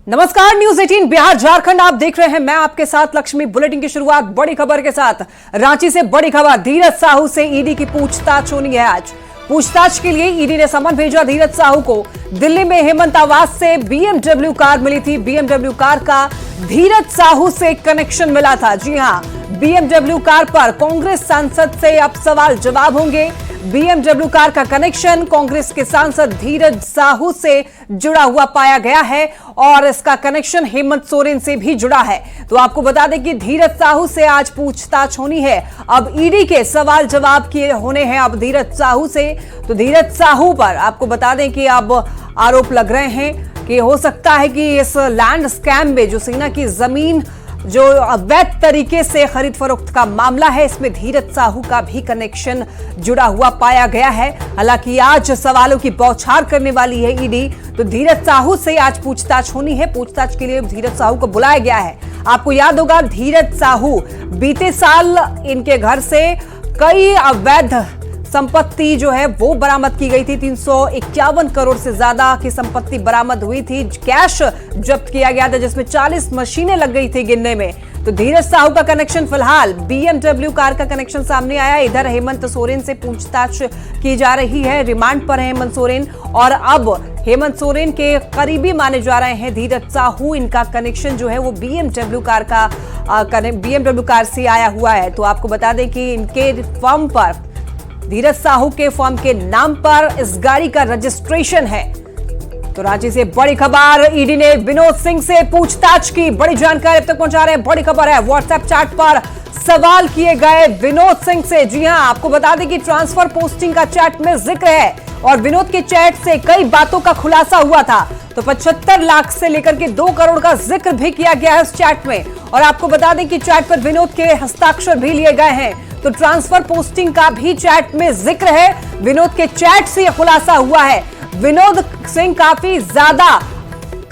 नमस्कार, न्यूज 18 बिहार झारखंड आप देख रहे हैं। मैं आपके साथ लक्ष्मी। बुलेटिन की शुरुआत बड़ी खबर के साथ। रांची से बड़ी खबर, धीरज साहू से ईडी की पूछताछ होनी है आज। पूछताछ के लिए ईडी ने समन भेजा धीरज साहू को। दिल्ली में हेमंत आवास से बीएमडब्ल्यू कार मिली थी। बीएमडब्ल्यू कार का धीरज साहू से कनेक्शन मिला था। जी हां, बीएमडब्ल्यू कार पर कांग्रेस सांसद से अब सवाल जवाब होंगे। बीएमडब्ल्यू कार का कनेक्शन कांग्रेस के सांसद धीरज साहू से जुड़ा हुआ पाया गया है और इसका कनेक्शन हेमंत सोरेन से भी जुड़ा है। तो आपको बता दें कि धीरज साहू से आज पूछताछ होनी है। अब ईडी के सवाल जवाब किए होने हैं अब धीरज साहू से। तो धीरज साहू पर आपको बता दें कि अब आरोप लग रहे हैं कि हो सकता है कि इस लैंड स्कैम में जो सेना की जमीन जो अवैध तरीके से खरीद फरोख्त का मामला है, इसमें धीरज साहू का भी कनेक्शन जुड़ा हुआ पाया गया है। हालांकि आज सवालों की बौछार करने वाली है ईडी। तो धीरज साहू से आज पूछताछ होनी है। पूछताछ के लिए धीरज साहू को बुलाया गया है। आपको याद होगा, धीरज साहू बीते साल इनके घर से कई अवैध संपत्ति जो है वो बरामद की गई थी। 351 करोड़ से ज्यादा की संपत्ति बरामद हुई थी। कैश जब्त किया गया था जिसमें 40 मशीनें लग गई थी गिनने में। तो धीरज साहू का कनेक्शन फिलहाल बीएमडब्ल्यू कार का कनेक्शन सामने आया। इधर हेमंत सोरेन से पूछताछ की जा रही है। रिमांड पर है हेमंत सोरेन और अब हेमंत सोरेन के करीबी माने जा रहे हैं धीरज साहू। इनका कनेक्शन जो है वो बीएमडब्ल्यू कार से आया हुआ है। तो आपको बता दें कि इनके फर्म पर, धीरज साहू के फर्म के नाम पर इस गाड़ी का रजिस्ट्रेशन है। तो रांची से बड़ी खबर, ईडी ने विनोद सिंह से पूछताछ की। बड़ी जानकारी अब तक पहुंचा रहे हैं। बड़ी खबर है, व्हाट्सएप चैट पर सवाल किए गए विनोद सिंह से। जी हां, आपको बता दें कि ट्रांसफर पोस्टिंग का चैट में जिक्र है और विनोद के चैट से कई बातों का खुलासा हुआ था। तो 75 लाख से लेकर के 2 करोड़ का जिक्र भी किया गया है उस चैट में। और आपको बता दें कि चैट पर विनोद के हस्ताक्षर भी लिए गए हैं। तो ट्रांसफर पोस्टिंग का भी चैट में जिक्र है। विनोद के चैट से यह खुलासा हुआ है। विनोद सिंह काफी ज्यादा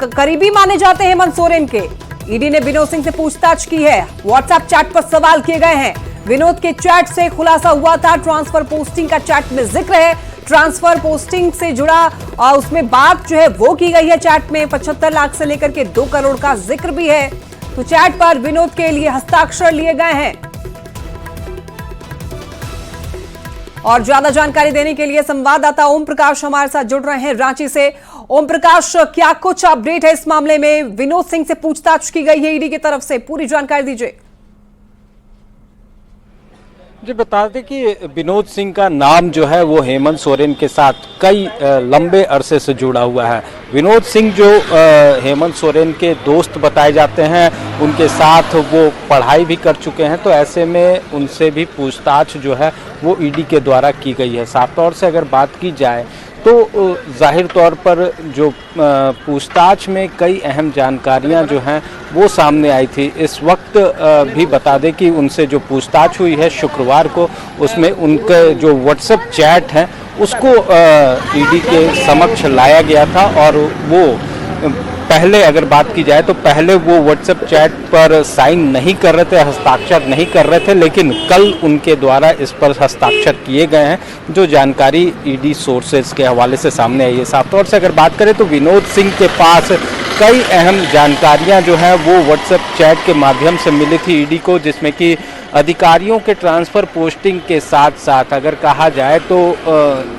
करीबी माने जाते हैं हेमंत सोरेन के। ईडी ने विनोद सिंह से पूछताछ की है। व्हाट्सएप चैट पर सवाल किए गए हैं। विनोद के चैट से खुलासा हुआ था। ट्रांसफर पोस्टिंग का चैट में जिक्र है। ट्रांसफर पोस्टिंग से जुड़ा उसमें बात जो है वो की गई है चैट में। 75 लाख से लेकर के 2 करोड़ का जिक्र भी है। तो चैट पर विनोद के लिए हस्ताक्षर लिए गए हैं। और ज्यादा जानकारी देने के लिए संवाददाता ओम प्रकाश हमारे साथ जुड़ रहे हैं रांची से। ओम प्रकाश, क्या कुछ अपडेट है इस मामले में? विनोद सिंह से पूछताछ की गई है ईडी की तरफ से, पूरी जानकारी दीजिए। जी, बता दें कि विनोद सिंह का नाम जो है वो हेमंत सोरेन के साथ कई लंबे अरसे से जुड़ा हुआ है। विनोद सिंह जो हेमंत सोरेन के दोस्त बताए जाते हैं, उनके साथ वो पढ़ाई भी कर चुके हैं। तो ऐसे में उनसे भी पूछताछ जो है वो ईडी के द्वारा की गई है। साफ तौर से अगर बात की जाए तो जाहिर तौर पर जो पूछताछ में कई अहम जानकारियां जो हैं वो सामने आई थी। इस वक्त भी बता दें कि उनसे जो पूछताछ हुई है शुक्रवार को, उसमें उनके जो व्हाट्सएप चैट हैं उसको ईडी के समक्ष लाया गया था। और वो पहले अगर बात की जाए तो पहले वो व्हाट्सएप चैट पर साइन नहीं कर रहे थे, हस्ताक्षर नहीं कर रहे थे, लेकिन कल उनके द्वारा इस पर हस्ताक्षर किए गए हैं, जो जानकारी ईडी सोर्सेज के हवाले से सामने आई है। साफ तौर से अगर बात करें तो विनोद सिंह के पास कई अहम जानकारियां जो हैं वो व्हाट्सएप चैट के माध्यम से मिली थी ईडी को, जिसमें कि अधिकारियों के ट्रांसफ़र पोस्टिंग के साथ साथ अगर कहा जाए तो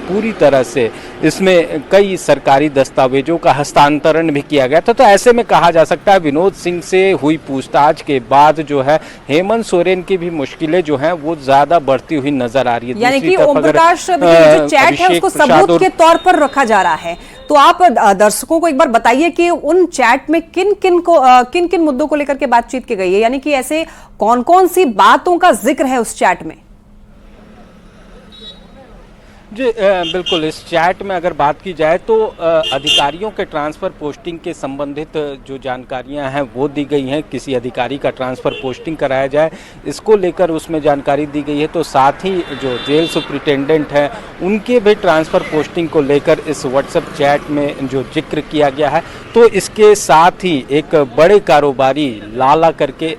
पूरी तरह से इसमें कई सरकारी दस्तावेजों का हस्तांतरण भी किया गया था। तो ऐसे में कहा जा सकता है विनोद सिंह से हुई पूछताछ के बाद जो है हेमंत सोरेन की भी मुश्किलें जो हैं वो ज़्यादा बढ़ती हुई नज़र आ रही है। यानी कि ओम प्रकाश, जो चैट है उसको सबूत के तौर पर रखा जा रहा है। तो आप दर्शकों को एक बार बताइए कि उन चैट में किन किन मुद्दों को लेकर के बातचीत की गई है, यानी कि ऐसे कौन कौन सी बातों का जिक्र है उस चैट में? जी बिल्कुल, इस चैट में अगर बात की जाए तो अधिकारियों के ट्रांसफ़र पोस्टिंग के संबंधित जो जानकारियां हैं वो दी गई हैं। किसी अधिकारी का ट्रांसफ़र पोस्टिंग कराया जाए, इसको लेकर उसमें जानकारी दी गई है। तो साथ ही जो जेल सुपरिटेंडेंट हैं उनके भी ट्रांसफ़र पोस्टिंग को लेकर इस व्हाट्सएप चैट में जो जिक्र किया गया है। तो इसके साथ ही एक बड़े कारोबारी लाला करके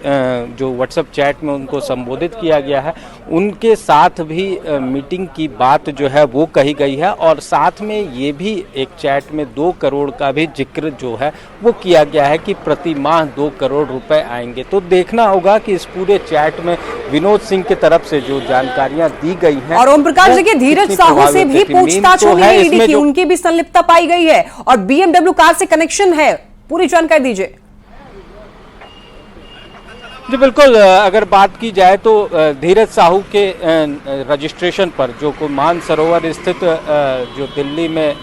जो व्हाट्सएप चैट में उनको संबोधित किया गया है, उनके साथ भी मीटिंग की बात जो है है वो कही गई है, और साथ में ये भी एक चैट में 2 करोड़ का भी जिक्र जो है वो किया गया है कि प्रति माह 2 करोड़ रुपए आएंगे। तो देखना होगा कि इस पूरे चैट में विनोद सिंह की तरफ से जो जानकारियां दी गई हैं, और ओम प्रकाश देखिए धीरज साहू से भी पूछताछ हो रही है ईडी की, उनकी भी संलिप्तता पाई गई है और बीएमडब्ल्यू कार से कनेक्शन है, पूरी जानकारी दीजिए। जी बिल्कुल, अगर बात की जाए तो धीरज साहू के रजिस्ट्रेशन पर जो मानसरोवर स्थित जो दिल्ली में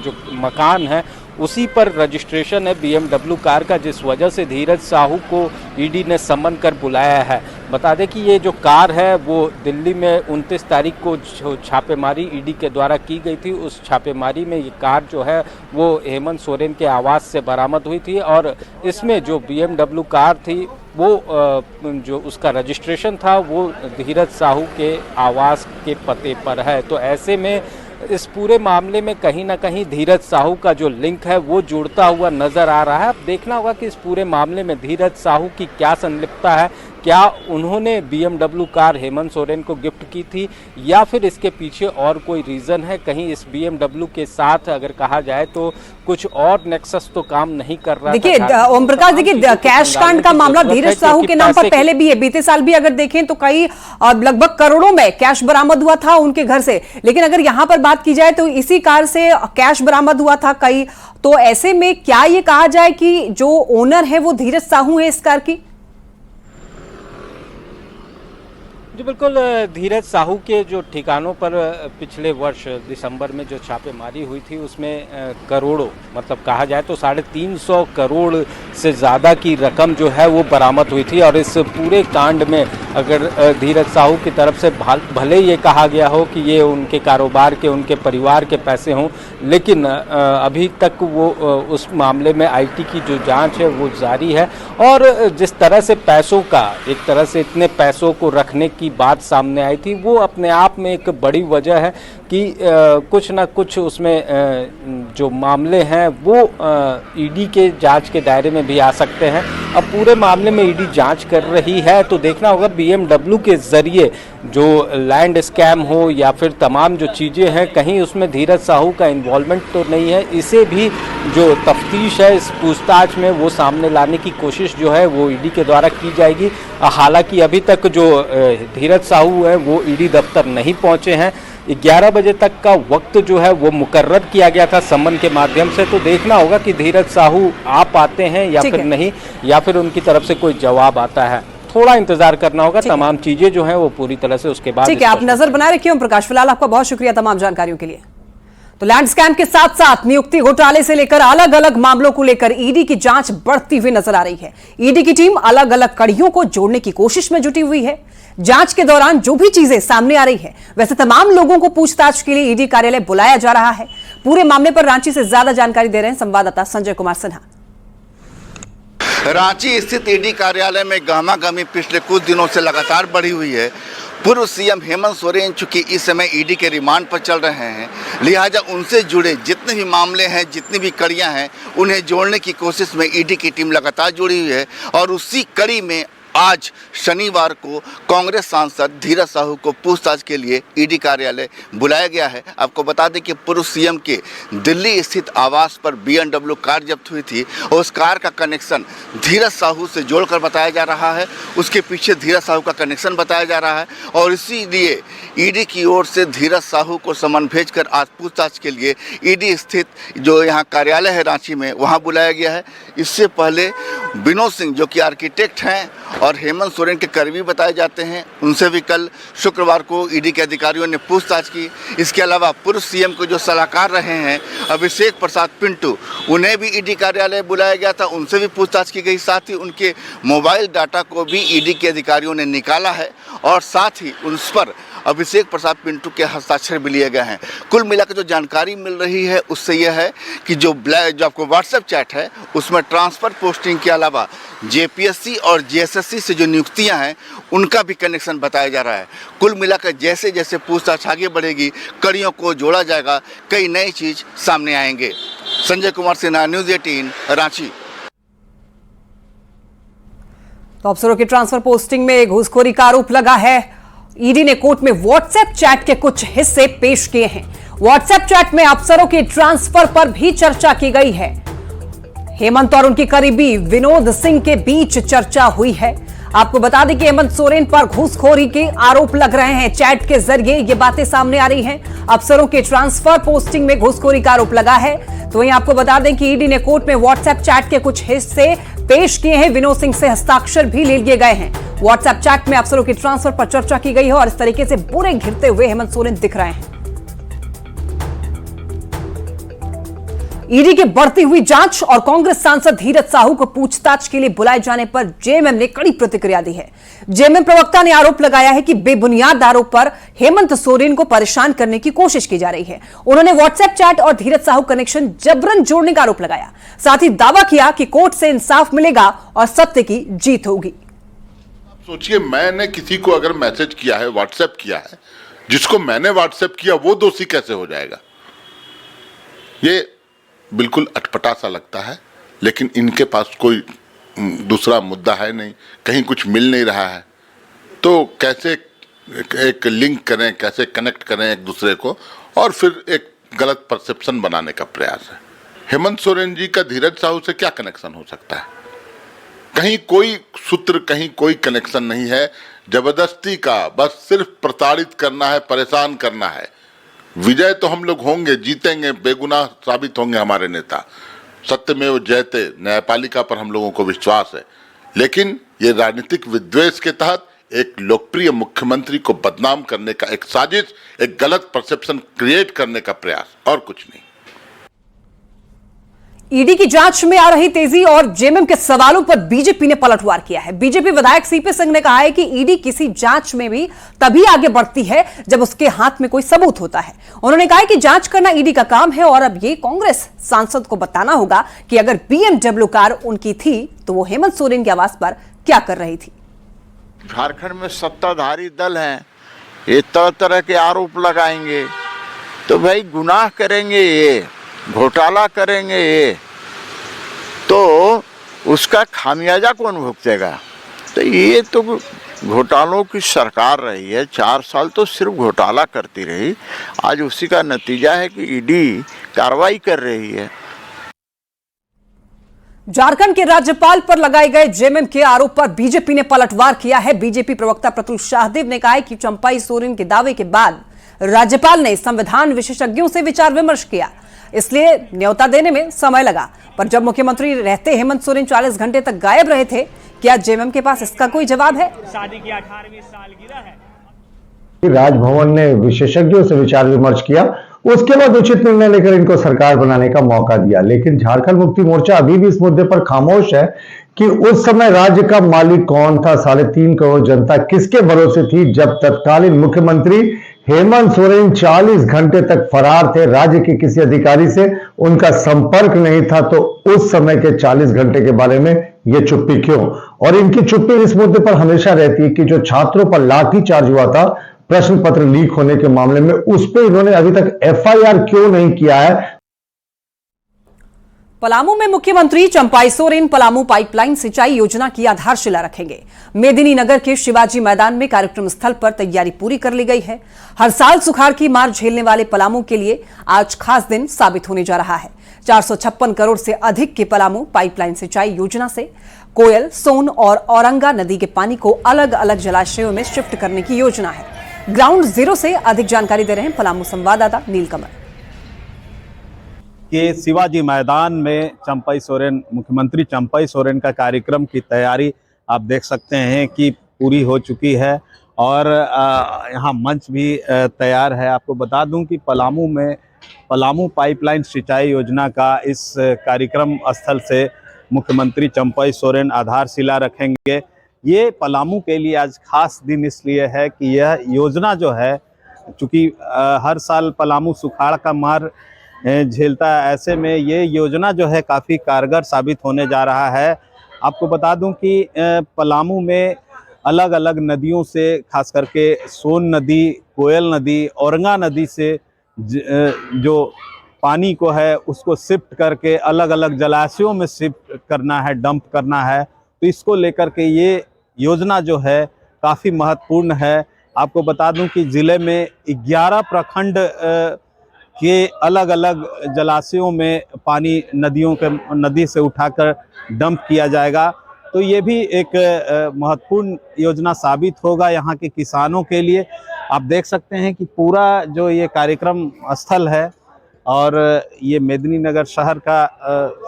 जो मकान है उसी पर रजिस्ट्रेशन है बीएमडब्ल्यू कार का, जिस वजह से धीरज साहू को ईडी ने समन कर बुलाया है। बता दें कि ये जो कार है वो दिल्ली में 29 तारीख को छापेमारी ईडी के द्वारा की गई थी। उस छापेमारी में ये कार जो है वो हेमंत सोरेन के आवास से बरामद हुई थी, और इसमें जो बीएमडब्ल्यू कार थी वो जो उसका रजिस्ट्रेशन था वो धीरज साहू के आवास के पते पर है। तो ऐसे में इस पूरे मामले में कहीं ना कहीं धीरज साहू का जो लिंक है वो जुड़ता हुआ नजर आ रहा है। अब देखना होगा कि इस पूरे मामले में धीरज साहू की क्या संलिप्तता है, क्या उन्होंने बीएमडब्ल्यू कार हेमंत सोरेन को गिफ्ट की थी या फिर इसके पीछे और कोई रीज़न है। कहीं इस बीएमडब्ल्यू के साथ अगर कहा जाए तो कुछ और नेक्सस तो काम नहीं कर रहा। देखिए ओम प्रकाश, देखिए कैश कांड का मामला धीरज साहू के नाम पर पहले भी है, बीते साल भी अगर देखें तो कई लगभग करोड़ों में कैश बरामद हुआ था उनके घर से, लेकिन अगर यहां पर बात की जाए तो इसी कार से कैश बरामद हुआ था कई। तो ऐसे में क्या ये कहा जाए कि जो ओनर है वो धीरज साहू है इस कार की? जी बिल्कुल, धीरज साहू के जो ठिकानों पर पिछले वर्ष दिसंबर में जो छापेमारी हुई थी उसमें करोड़ों, मतलब कहा जाए तो 350 करोड़ से ज़्यादा की रकम जो है वो बरामद हुई थी। और इस पूरे कांड में अगर धीरज साहू की तरफ से भले ये कहा गया हो कि ये उनके कारोबार के, उनके परिवार के पैसे हों, लेकिन अभी तक वो उस मामले में आईटी की जो जांच है वो जारी है। और जिस तरह से पैसों का, एक तरह से इतने पैसों को रखने की बात सामने आई थी वो अपने आप में एक बड़ी वजह है कि कुछ ना कुछ उसमें जो मामले हैं वो ईडी के जांच के दायरे में भी आ सकते हैं। अब पूरे मामले में ईडी जांच कर रही है, तो देखना होगा बीएमडब्ल्यू के जरिए जो लैंड स्कैम हो या फिर तमाम जो चीज़ें हैं कहीं उसमें धीरज साहू का इन्वॉल्वमेंट तो नहीं है। इसे भी जो तफ्तीश है इस पूछताछ में वो सामने लाने की कोशिश जो है वो ईडी के द्वारा की जाएगी। हालांकि अभी तक जो धीरज साहू है वो ईडी दफ्तर नहीं पहुंचे हैं। 11 बजे तक का वक्त जो है वो मुकर्रर किया गया था समन के माध्यम से। तो देखना होगा कि धीरज साहू आ पाते हैं या फिर नहीं, या फिर उनकी तरफ से कोई जवाब आता है। थोड़ा इंतजार करना होगा, तमाम चीजें जो हैं वो पूरी तरह से उसके बाद। ठीक है, आप नजर बनाए रखिए ओम प्रकाश। फिलहाल आपका बहुत शुक्रिया तमाम जानकारियों के लिए। तो लैंड स्कैम के साथ साथ नियुक्ति घोटाले से लेकर अलग अलग मामलों को लेकर ईडी की जांच बढ़ती हुई नजर आ रही है। ईडी की टीम अलग अलग कड़ियों को जोड़ने की कोशिश में जुटी हुई है। जांच के दौरान जो भी चीजें सामने आ रही है वैसे तमाम लोगों को पूछताछ के लिए ईडी कार्यालय बुलाया जा रहा है। पूरे मामले पर रांची से ज्यादा जानकारी दे रहे हैं संवाददाता संजय कुमार सिन्हा। रांची स्थित ईडी कार्यालय में गहमागहमी पिछले कुछ दिनों से लगातार बढ़ी हुई है। पूर्व सीएम हेमंत सोरेन चूंकि इस समय ईडी के रिमांड पर चल रहे हैं, लिहाजा उनसे जुड़े जितने भी मामले हैं, जितनी भी कड़ियां हैं, उन्हें जोड़ने की कोशिश में ईडी की टीम लगातार जुड़ी हुई है। और उसी कड़ी में आज शनिवार को कांग्रेस सांसद धीरज साहू को पूछताछ के लिए ईडी कार्यालय बुलाया गया है। आपको बता दें कि पूर्व सीएम के दिल्ली स्थित आवास पर बीएमडब्ल्यू कार जब्त हुई थी और उस कार का कनेक्शन धीरज साहू से जोड़कर बताया जा रहा है। उसके पीछे धीरज साहू का कनेक्शन बताया जा रहा है और इसीलिए ईडी की ओर से धीरज साहू को समन भेजकर आज पूछताछ के लिए ईडी स्थित जो यहाँ कार्यालय है रांची में वहाँ बुलाया गया है। इससे पहले विनोद सिंह जो कि आर्किटेक्ट हैं और हेमंत सोरेन के करीबी बताए जाते हैं, उनसे भी कल शुक्रवार को ईडी के अधिकारियों ने पूछताछ की। इसके अलावा पूर्व सीएम को जो सलाहकार रहे हैं अभिषेक प्रसाद पिंटू, उन्हें भी ईडी कार्यालय बुलाया गया था, उनसे भी पूछताछ की गई। साथ ही उनके मोबाइल डाटा को भी ईडी के अधिकारियों ने निकाला है और साथ ही उस पर अभिषेक प्रसाद पिंटू के हस्ताक्षर भी लिए गए हैं। कुल मिलाकर जो जानकारी मिल रही है उससे यह है कि जो आपको व्हाट्सएप चैट है उसमें ट्रांसफ़र पोस्टिंग के अलावा जेपीएससी और जेएसएससी से जो नियुक्तियां हैं उनका भी कनेक्शन बताया जा रहा है। कुल मिलाकर जैसे जैसे पूछताछ आगे बढ़ेगी, कड़ियों को जोड़ा जाएगा, कई नई चीज़ सामने आएंगे। संजय कुमार सिन्हा, न्यूज़ 18 रांची। तो अफसरों की ट्रांसफर पोस्टिंग में घूसखोरी का आरोप लगा है ईडी ने कोर्ट में व्हाट्सएप चैट के कुछ हिस्से पेश किए हैं। व्हाट्सएप चैट में अफसरों के ट्रांसफर पर भी चर्चा की गई है। हेमंत और उनके करीबी विनोद सिंह के बीच चर्चा हुई है। आपको बता दें कि हेमंत सोरेन पर घूसखोरी के आरोप लग रहे हैं। चैट के जरिए ये बातें सामने आ रही हैं। अफसरों के ट्रांसफर पोस्टिंग में घूसखोरी का आरोप लगा है। तो वहीं आपको बता दें कि ईडी ने कोर्ट में व्हाट्सएप चैट के कुछ हिस्से पेश किए हैं। विनोद सिंह से हस्ताक्षर भी ले लिए गए हैं। व्हाट्सएप चैट में अफसरों के ट्रांसफर पर चर्चा की गई है और इस तरीके से बुरे घिरते हुए हेमंत सोरेन दिख रहे हैं। ईडी की बढ़ती हुई जांच और कांग्रेस सांसद धीरज साहू को पूछताछ के लिए बुलाए जाने पर जेएमएम ने कड़ी प्रतिक्रिया दी है। जेएमएम प्रवक्ता ने आरोप लगाया है कि बेबुनियाद आरोप पर हेमंत सोरेन को परेशान करने की कोशिश की जा रही है। उन्होंने व्हाट्सएप चैट और धीरज साहू कनेक्शन जबरन जोड़ने का आरोप लगाया। साथ ही दावा किया कि कोर्ट से इंसाफ मिलेगा और सत्य की जीत होगी। सोचिए, मैंने किसी को अगर मैसेज किया है, व्हाट्सएप किया है, जिसको मैंने व्हाट्सएप किया वो दोषी कैसे हो जाएगा? ये बिल्कुल अटपटा सा लगता है। लेकिन इनके पास कोई दूसरा मुद्दा है नहीं, कहीं कुछ मिल नहीं रहा है, तो कैसे एक लिंक करें, कैसे कनेक्ट करें एक दूसरे को, और फिर एक गलत परसेप्शन बनाने का प्रयास है। हेमंत सोरेन जी का धीरज साहू से क्या कनेक्शन हो सकता है? कहीं कोई सूत्र, कहीं कोई कनेक्शन नहीं है। जबरदस्ती का, बस सिर्फ प्रताड़ित करना है, परेशान करना है। विजय तो हम लोग होंगे, जीतेंगे, बेगुनाह साबित होंगे हमारे नेता। सत्यमेव जयते, न्यायपालिका पर हम लोगों को विश्वास है। लेकिन ये राजनीतिक विद्वेष के तहत एक लोकप्रिय मुख्यमंत्री को बदनाम करने का एक साजिश, एक गलत परसेप्शन क्रिएट करने का प्रयास, और कुछ नहीं। ईडी की जांच में आ रही तेजी और जेएमएम के सवालों पर बीजेपी ने पलटवार किया है। बीजेपी विधायक सीपी सिंह ने कहा है कि ईडी किसी जांच में भी तभी आगे बढ़ती है जब उसके हाथ में कोई सबूत होता है। उन्होंने कहा है कि जांच करना ईडी का काम है और अब ये कांग्रेस सांसद को बताना होगा कि अगर बीएमडब्ल्यू कार उनकी थी तो वो हेमंत सोरेन के आवास पर क्या कर रही थी। झारखंड में सत्ताधारी दल हैं, ये तरह तरह के आरोप लगाएंगे, तो भाई गुनाह करेंगे, ये घोटाला करेंगे, ये तो उसका खामियाजा कौन भुगतेगा? तो ये तो घोटालों की सरकार रही है, 4 साल तो सिर्फ घोटाला करती रही। आज उसी का नतीजा है कि ईडी कार्रवाई कर रही है। झारखंड के राज्यपाल पर लगाए गए जेएमएम के आरोप पर बीजेपी ने पलटवार किया है। बीजेपी प्रवक्ता प्रतुल शाहदेव ने कहा है कि चंपाई सोरेन के दावे के बाद राज्यपाल ने संविधान विशेषज्ञों से विचार विमर्श किया, इसलिए न्योता देने में समय लगा। पर जब मुख्यमंत्री रहते हेमंत सोरेन 40 घंटे तक गायब रहे थे, क्या जेएमएम के पास इसका कोई जवाब है? शादी की 18वीं सालगिरह है। राजभवन ने विशेषज्ञों से विचार विमर्श किया, उसके बाद उचित निर्णय लेकर इनको सरकार बनाने का मौका दिया। लेकिन झारखंड मुक्ति मोर्चा अभी भी इस मुद्दे पर खामोश है कि उस समय राज्य का मालिक कौन था, 3.5 करोड़ जनता किसके भरोसे थी जब तत्कालीन मुख्यमंत्री हेमंत सोरेन 40 घंटे तक फरार थे, राज्य के किसी अधिकारी से उनका संपर्क नहीं था। तो उस समय के 40 घंटे के बारे में ये चुप्पी क्यों? और इनकी चुप्पी इस मुद्दे पर हमेशा रहती है कि जो छात्रों पर लाठीचार्ज हुआ था प्रश्न पत्र लीक होने के मामले में, उस पर इन्होंने अभी तक एफआईआर क्यों नहीं किया है। पलामू में मुख्यमंत्री चंपाई सोरेन पलामू पाइपलाइन सिंचाई योजना की आधारशिला रखेंगे। मेदिनीनगर के शिवाजी मैदान में कार्यक्रम स्थल पर तैयारी पूरी कर ली गई है। हर साल सुखाड़ की मार झेलने वाले पलामू के लिए आज खास दिन साबित होने जा रहा है। 456 करोड़ से अधिक के पलामू पाइपलाइन सिंचाई योजना से कोयल, सोन और औरंगा नदी के पानी को अलग अलग जलाशयों में शिफ्ट करने की योजना है। ग्राउंड जीरो से अधिक जानकारी दे रहे हैं पलामू संवाददाता नीलकमल। कि शिवाजी मैदान में चंपाई सोरेन, मुख्यमंत्री चंपाई सोरेन का कार्यक्रम की तैयारी आप देख सकते हैं कि पूरी हो चुकी है और यहाँ मंच भी तैयार है। आपको बता दूं कि पलामू में पलामू पाइपलाइन सिंचाई योजना का इस कार्यक्रम स्थल से मुख्यमंत्री चंपाई सोरेन आधारशिला रखेंगे। ये पलामू के लिए आज खास दिन इसलिए है कि यह योजना जो है, चूँकि हर साल पलामू सुखाड़ का मार झेलता है, ऐसे में ये योजना जो है काफ़ी कारगर साबित होने जा रहा है। आपको बता दूं कि पलामू में अलग अलग नदियों से, खास करके सोन नदी, कोयल नदी, औरंगा नदी से जो पानी को है उसको शिफ्ट करके अलग अलग जलाशयों में शिफ्ट करना है, डंप करना है। तो इसको लेकर के ये योजना जो है काफ़ी महत्वपूर्ण है। आपको बता दूं कि जिले में 11 प्रखंड के अलग अलग जलाशयों में पानी नदी से उठाकर डंप किया जाएगा। तो ये भी एक महत्वपूर्ण योजना साबित होगा यहाँ के किसानों के लिए। आप देख सकते हैं कि पूरा जो ये कार्यक्रम स्थल है और ये मेदिनीनगर शहर का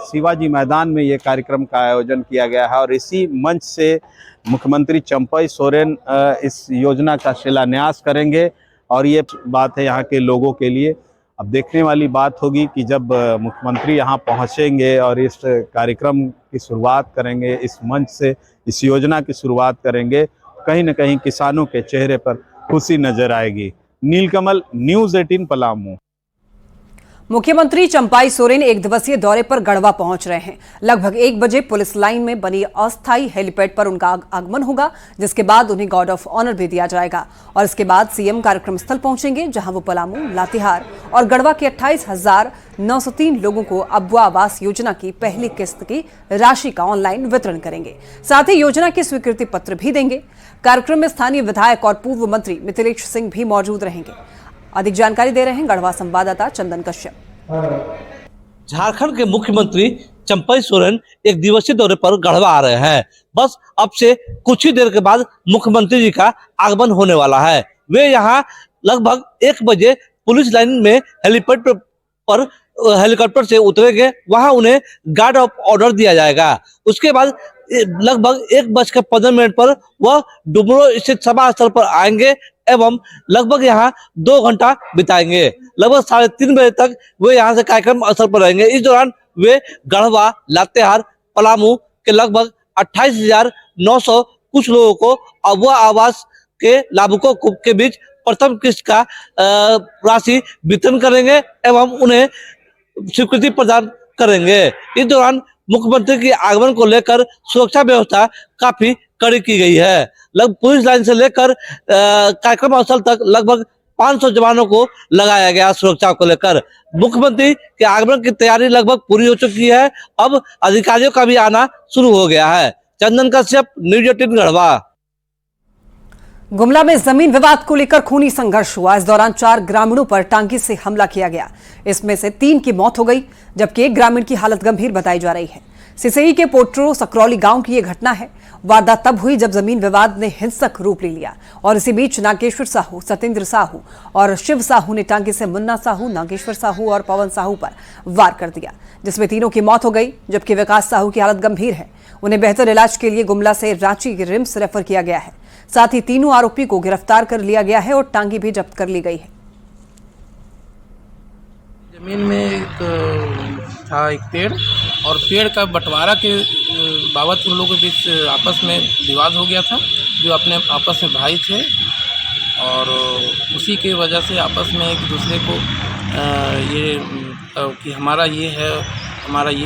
शिवाजी मैदान में ये कार्यक्रम का आयोजन किया गया है और इसी मंच से मुख्यमंत्री चंपई सोरेन इस योजना का शिलान्यास करेंगे। और ये बात है यहाँ के लोगों के लिए। अब देखने वाली बात होगी कि जब मुख्यमंत्री यहाँ पहुँचेंगे और इस कार्यक्रम की शुरुआत करेंगे, इस मंच से इस योजना की शुरुआत करेंगे, कहीं न कहीं किसानों के चेहरे पर खुशी नजर आएगी। नीलकमल, न्यूज़ 18 पलामू। मुख्यमंत्री चंपाई सोरेन एक दिवसीय दौरे पर गढ़वा पहुंच रहे हैं। लगभग 1 बजे पुलिस लाइन में बनी अस्थायी हेलीपैड पर उनका आगमन होगा, जिसके बाद उन्हें गार्ड ऑफ ऑनर भी दिया जाएगा और इसके बाद सीएम कार्यक्रम स्थल पहुंचेंगे, जहां वो पलामू, लातेहार और गढ़वा के 28,903 लोगों को अबुआ आवास योजना की पहली किस्त की राशि का ऑनलाइन वितरण करेंगे। साथ ही योजना के स्वीकृति पत्र भी देंगे। कार्यक्रम में स्थानीय विधायक और पूर्व मंत्री मिथिलेश सिंह भी मौजूद रहेंगे। अधिक जानकारी दे रहे हैं गढ़वा संवाददाता चंदन कश्यप। झारखंड के मुख्यमंत्री चंपई सोरेन एक दिवसीय दौरे पर गढ़वा आ रहे हैं। बस अब से कुछ ही देर के बाद मुख्यमंत्री जी का आगमन होने वाला है। वे यहाँ लगभग 1 बजे पुलिस लाइन में हेलीपैड पर हेलीकॉप्टर से उतरेंगे। वहां उन्हें गार्ड ऑफ ऑर्डर दिया जाएगा। उसके बाद लगभग 1:15 पर वह डुमरो स्थित सभा स्थल पर आएंगे एवं लगभग यहाँ 2 घंटा बिताएंगे। लगभग 3:30 बजे तक वे यहाँ से कार्यक्रम स्थल पर रहेंगे। इस दौरान वे गढ़वा, लातेहार, पलामू के लगभग 28,900 कुछ लोगों को अबुआ आवास के लाभुकों के बीच प्रथम किस्त का राशि वितरण करेंगे एवं उन्हें स्वीकृति प्रदान करेंगे। इस दौरान मुख्यमंत्री के आगमन को लेकर सुरक्षा व्यवस्था काफी कड़ी की गई है। पुलिस लाइन से लेकर कार्यक्रम स्थल तक लगभग 500 जवानों को लगाया गया सुरक्षा को लेकर। मुख्यमंत्री के आगमन की तैयारी लगभग पूरी हो चुकी है। अब अधिकारियों का भी आना शुरू हो गया है। चंदन कश्यप, न्यूज़ 18 गढ़वा। गुमला में जमीन विवाद को लेकर खूनी संघर्ष हुआ। इस दौरान 4 ग्रामीणों पर टांगी से हमला किया गया। इसमें से 3 की मौत हो गई, जबकि 1 ग्रामीण की हालत गंभीर बताई जा रही है। सिसई के पोट्रो सकरौली गांव की यह घटना है। वारदात तब हुई जब जमीन विवाद ने हिंसक रूप ले लिया और इसी बीच नागेश्वर साहू, सतेंद्र साहू और शिव साहू ने टांगी से मुन्ना साहू, नागेश्वर साहू और पवन साहू पर वार कर दिया, जिसमें तीनों की मौत हो गई, जबकि विकास साहू की हालत गंभीर है। उन्हें बेहतर इलाज के लिए गुमला से रांची के रिम्स रेफर किया गया है। साथ ही तीनों आरोपी को गिरफ्तार कर लिया गया है और टांगी भी जब्त कर ली गई है। जमीन में था एक पेड़ और पेड़ का बंटवारा के बाबत उन लोगों के बीच आपस में विवाद हो गया था, जो अपने आपस में भाई थे और उसी के वजह से आपस में एक दूसरे को कि हमारा ये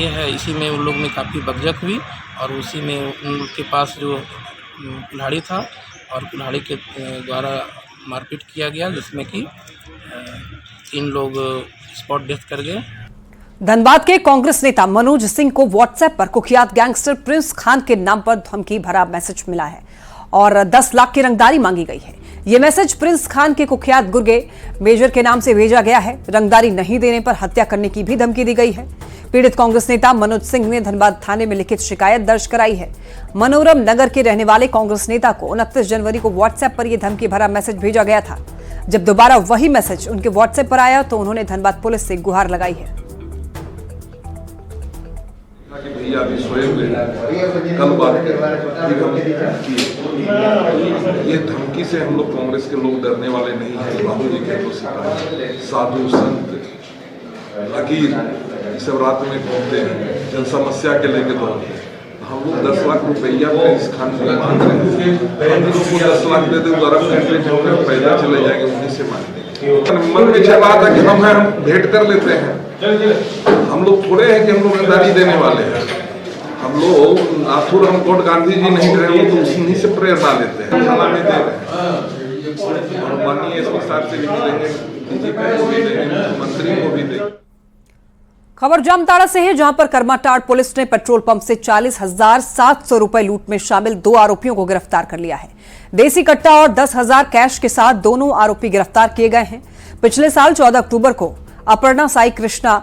है, इसी में उन लोग में काफ़ी बकझक हुई और उसी में उनके पास जो कुल्हाड़ी था और कुल्हाड़ी के द्वारा मारपीट किया गया, जिसमें कि 3 लोग स्पॉट डेथ कर गए। धनबाद के कांग्रेस नेता मनोज सिंह को व्हाट्सएप पर कुख्यात गैंगस्टर प्रिंस खान के नाम पर धमकी भरा मैसेज मिला है और 10 लाख की रंगदारी मांगी गई है। यह मैसेज प्रिंस खान के कुख्यात गुर्गे मेजर के नाम से भेजा गया है। रंगदारी नहीं देने पर हत्या करने की भी धमकी दी गई है। पीड़ित कांग्रेस नेता मनोज सिंह ने धनबाद थाने में लिखित शिकायत दर्ज कराई है। मनोरम नगर के रहने वाले कांग्रेस नेता को 29 जनवरी को व्हाट्सएप पर यह धमकी भरा मैसेज भेजा गया था। जब दोबारा वही मैसेज उनके व्हाट्सएप पर आया तो उन्होंने धनबाद पुलिस से गुहार लगाई है। भैया अभी सोए हुए कल बात ये धमकी से हम लोग कांग्रेस के लोग डरने वाले नहीं हैं। बाबू जी के तो साधु संत फकीर सब रात में घूमते हैं, जन समस्या के लेके दौड़ते हैं। हम लोग 10 लाख रुपया प्रिंस खान से मांग रहे हैं। हम लोग को 10 लाख दे दे, गरम करके पैदा चले जाएंगे, उन्हीं से मांगेंगे। मन में चल रहा था कि हम भेंट कर लेते हैं। हम लोग थोड़े हैं कि हम लोग रंगदारी देने वाले हैं। हम लोग नाथुर कोट गांधी जी नहीं रहे, वो तो उन्हीं से प्रेरणा लेते हैं। थाना में दे रहे हैं और माननीय एसपी साहब से भी मिलेंगे, डीजीपी को भी देंगे, मंत्री को भी देंगे। खबर जामताड़ा से है, जहां पर करमाटाड़ पुलिस ने पेट्रोल पंप से 40,700 रुपए लूट में शामिल 2 आरोपियों को गिरफ्तार कर लिया है। देसी कट्टा और 10,000 कैश के साथ दोनों आरोपी गिरफ्तार किए गए हैं। पिछले साल 14 अक्टूबर को अपर्णा साई कृष्णा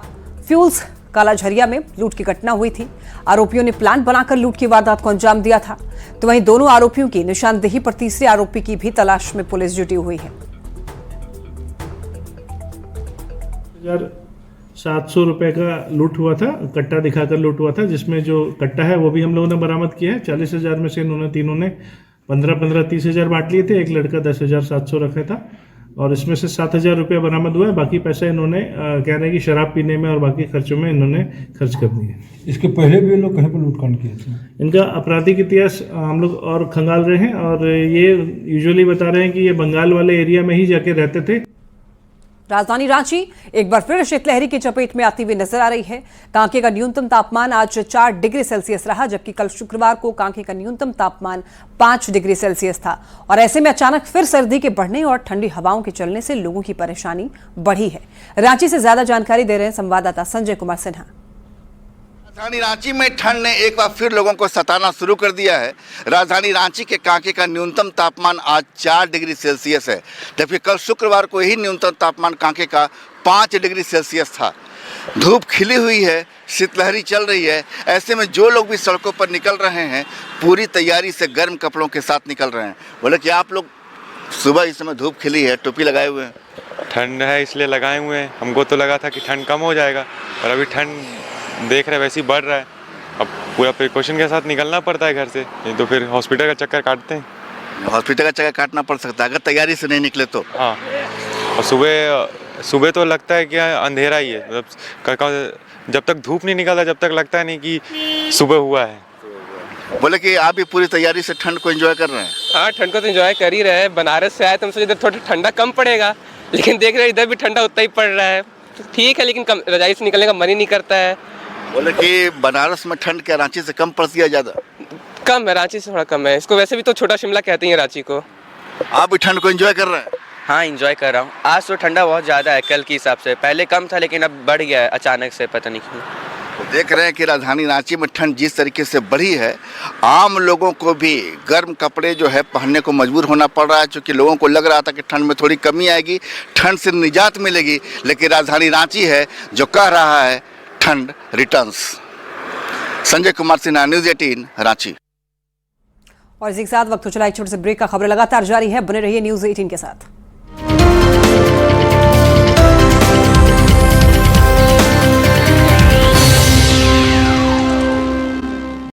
फ्यूल्स कालाझरिया में लूट की घटना हुई थी। आरोपियों ने प्लान बनाकर लूट की वारदात को अंजाम दिया था। तो वहीं दोनों आरोपियों की निशानदेही पर तीसरे आरोपी की भी तलाश में पुलिस जुटी हुई है। 700 रुपए का लूट हुआ था, कट्टा दिखाकर लूट हुआ था, जिसमें जो कट्टा है वो भी हम लोगों ने बरामद किया है। 40,000 में से इन्होंने तीनों ने 15-15 30,000 बांट लिए थे। एक लड़का 10,700 रखा था और इसमें से 7,000 रुपया बरामद हुआ है। बाकी पैसा इन्होंने कह रहे हैं कि शराब पीने में और बाकी खर्चों में इन्होंने खर्च कर दिए। इसके पहले भी ये लोग कहीं पर लूटकांड किए थे? इनका आपराधिक इतिहास हम लोग और खंगाल रहे हैं और ये यूजुअली बता रहे हैं कि ये बंगाल वाले एरिया में ही जाके रहते थे। राजधानी रांची एक बार फिर शीतलहरी की चपेट में आती हुई नजर आ रही है। कांके का न्यूनतम तापमान आज 4 डिग्री सेल्सियस रहा, जबकि कल शुक्रवार को कांके का न्यूनतम तापमान 5 डिग्री सेल्सियस था। और ऐसे में अचानक फिर सर्दी के बढ़ने और ठंडी हवाओं के चलने से लोगों की परेशानी बढ़ी है। रांची से ज्यादा जानकारी दे रहे हैं संवाददाता संजय कुमार सिन्हा। राजधानी रांची में ठंड ने एक बार फिर लोगों को सताना शुरू कर दिया है। राजधानी रांची के कांके का न्यूनतम तापमान आज 4 डिग्री सेल्सियस है, जबकि कल शुक्रवार को यही न्यूनतम तापमान कांके का 5 डिग्री सेल्सियस था। धूप खिली हुई है, शीतलहरी चल रही है। ऐसे में जो लोग भी सड़कों पर निकल रहे हैं पूरी तैयारी से गर्म कपड़ों के साथ निकल रहे हैं। बोले कि आप लोग सुबह इस समय धूप खिली है, टोपी लगाए हुए हैं? ठंड है इसलिए लगाए हुए हैं। हमको तो लगा था कि ठंड कम हो जाएगा, और अभी ठंड देख रहे वैसे ही बढ़ रहा है। अब पूरा प्रिकॉशन के साथ निकलना पड़ता है घर से, नहीं तो फिर हॉस्पिटल का चक्कर काटते हैं। हॉस्पिटल का चक्कर काटना पड़ सकता है अगर तैयारी से नहीं निकले तो। हाँ, और सुबह तो लगता है कि अंधेरा ही है, मतलब जब तक धूप नहीं निकलता जब तक लगता है नहीं कि सुबह हुआ है। बोले कि आप भी पूरी तैयारी से ठंड को एंजॉय कर रहे हैं? हाँ, ठंड को तो एंजॉय कर ही रहे हैं। बनारस से आए तो हम सोचे इधर थोड़ा ठंडा कम पड़ेगा, लेकिन देख रहे हैं इधर भी ठंडा उतना ही पड़ रहा है। तो ठीक है, लेकिन रजाई से निकलने का मन ही नहीं करता है। बोले कि बनारस में ठंड क्या रांची से कम पड़ती है? ज़्यादा कम है, रांची से थोड़ा कम है। इसको वैसे भी तो छोटा शिमला कहते हैं रांची को। आप भी ठंड को एंजॉय कर रहे हैं? हाँ, एंजॉय कर रहा हूँ। आज तो ठंडा बहुत ज़्यादा है कल के हिसाब से। पहले कम था लेकिन अब बढ़ गया है अचानक से, पता नहीं क्यों। देख रहे हैं कि राजधानी रांची में ठंड जिस तरीके से बढ़ी है, आम लोगों को भी गर्म कपड़े जो है पहनने को मजबूर होना पड़ रहा है। क्योंकि लोगों को लग रहा था कि ठंड में थोड़ी कमी आएगी, ठंड से निजात मिलेगी, लेकिन राजधानी रांची है जो कह रहा है ठंड रिटर्न्स। संजय कुमार सिन्हा, न्यूज़ 18 रांची। और इसी के साथ वक्त हो चला एक छोटे से ब्रेक का। खबरें लगातार जारी है, बने रहिए न्यूज़ 18 के साथ।